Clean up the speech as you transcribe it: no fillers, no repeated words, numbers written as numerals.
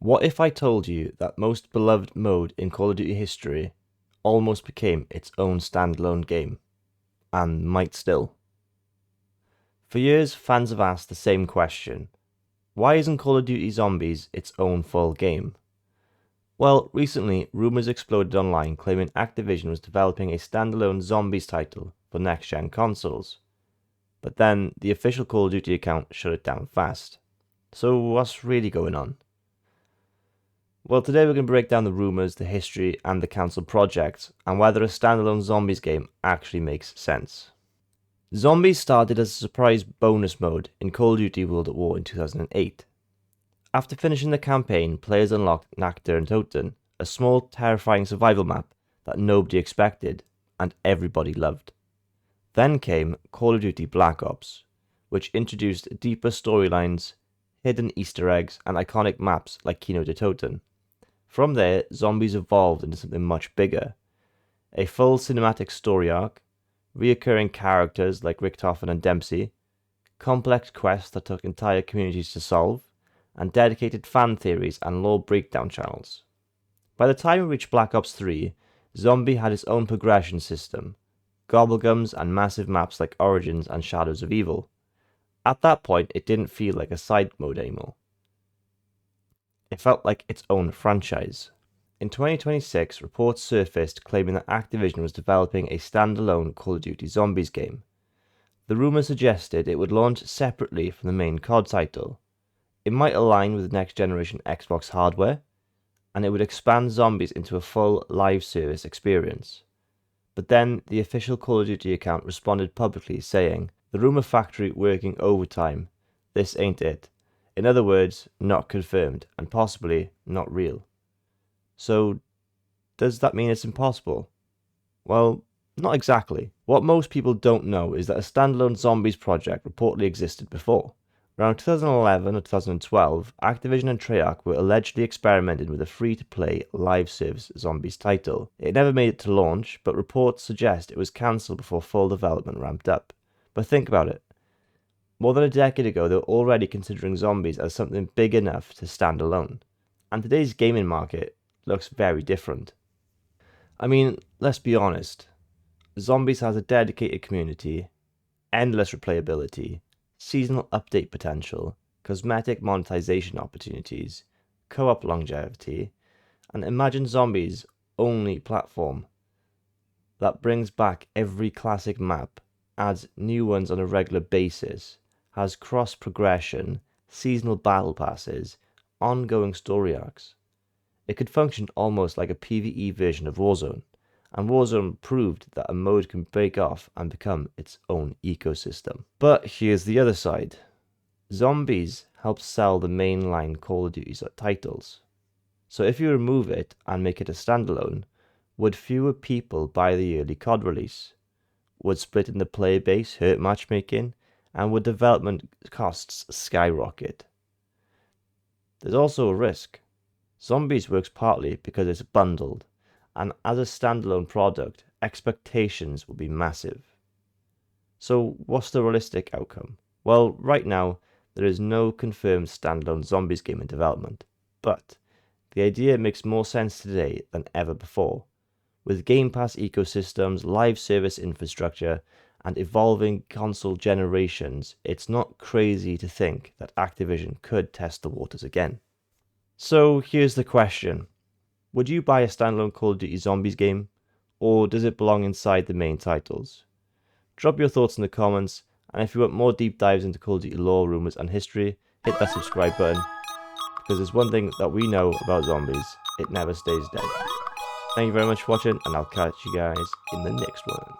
What if I told you that most beloved mode in Call of Duty history almost became its own standalone game, and might still? For years, fans have asked the same question. Why isn't Call of Duty Zombies its own full game? Well, recently, rumours exploded online claiming Activision was developing a standalone Zombies title for next-gen consoles. But then, the official Call of Duty account shut it down fast. So what's really going on? Well, today we're going to break down the rumours, the history, and the cancelled project, and whether a standalone Zombies game actually makes sense. Zombies started as a surprise bonus mode in Call of Duty World at War in 2008. After finishing the campaign, players unlocked BenjiOnTheTele, a small, terrifying survival map that nobody expected, and everybody loved. Then came Call of Duty Black Ops, which introduced deeper storylines, hidden Easter eggs, and iconic maps like Kino de Toten. From there, Zombies evolved into something much bigger. A full cinematic story arc, reoccurring characters like Richtofen and Dempsey, complex quests that took entire communities to solve, and dedicated fan theories and lore breakdown channels. By the time we reached Black Ops 3, Zombie had its own progression system, gobblegums and massive maps like Origins and Shadows of Evil. At that point, it didn't feel like a side mode anymore. It felt like its own franchise. In 2026, reports surfaced claiming that Activision was developing a standalone Call of Duty Zombies game. The rumour suggested it would launch separately from the main COD title. It might align with next generation Xbox hardware, and it would expand Zombies into a full live service experience. But then the official Call of Duty account responded publicly saying, "The rumour factory working overtime, this ain't it. In other words, not confirmed, and possibly not real." So, does that mean it's impossible? Well, not exactly. What most people don't know is that a standalone Zombies project reportedly existed before. Around 2011 or 2012, Activision and Treyarch were allegedly experimenting with a free-to-play live service Zombies title. It never made it to launch, but reports suggest it was cancelled before full development ramped up. But think about it. More than a decade ago, they were already considering Zombies as something big enough to stand alone. And today's gaming market looks very different. I mean, let's be honest. Zombies has a dedicated community, endless replayability, seasonal update potential, cosmetic monetization opportunities, co-op longevity, and imagine Zombies' only platform that brings back every classic map, adds new ones on a regular basis, has cross-progression, seasonal battle passes, ongoing story arcs. It could function almost like a PvE version of Warzone, and Warzone proved that a mode can break off and become its own ecosystem. But here's the other side. Zombies helps sell the mainline Call of Duty titles. So if you remove it and make it a standalone, would fewer people buy the early COD release? Would splitting the player base hurt matchmaking? And would development costs skyrocket? There's also a risk. Zombies works partly because it's bundled, and as a standalone product, expectations will be massive. So what's the realistic outcome? Well, right now, there is no confirmed standalone Zombies game in development, but the idea makes more sense today than ever before. With Game Pass ecosystems, live service infrastructure, and evolving console generations, it's not crazy to think that Activision could test the waters again. So here's the question. Would you buy a standalone Call of Duty Zombies game, or does it belong inside the main titles? Drop your thoughts in the comments, and if you want more deep dives into Call of Duty lore, rumours and history, hit that subscribe button, because there's one thing that we know about zombies: it never stays dead. Thank you very much for watching, and I'll catch you guys in the next one.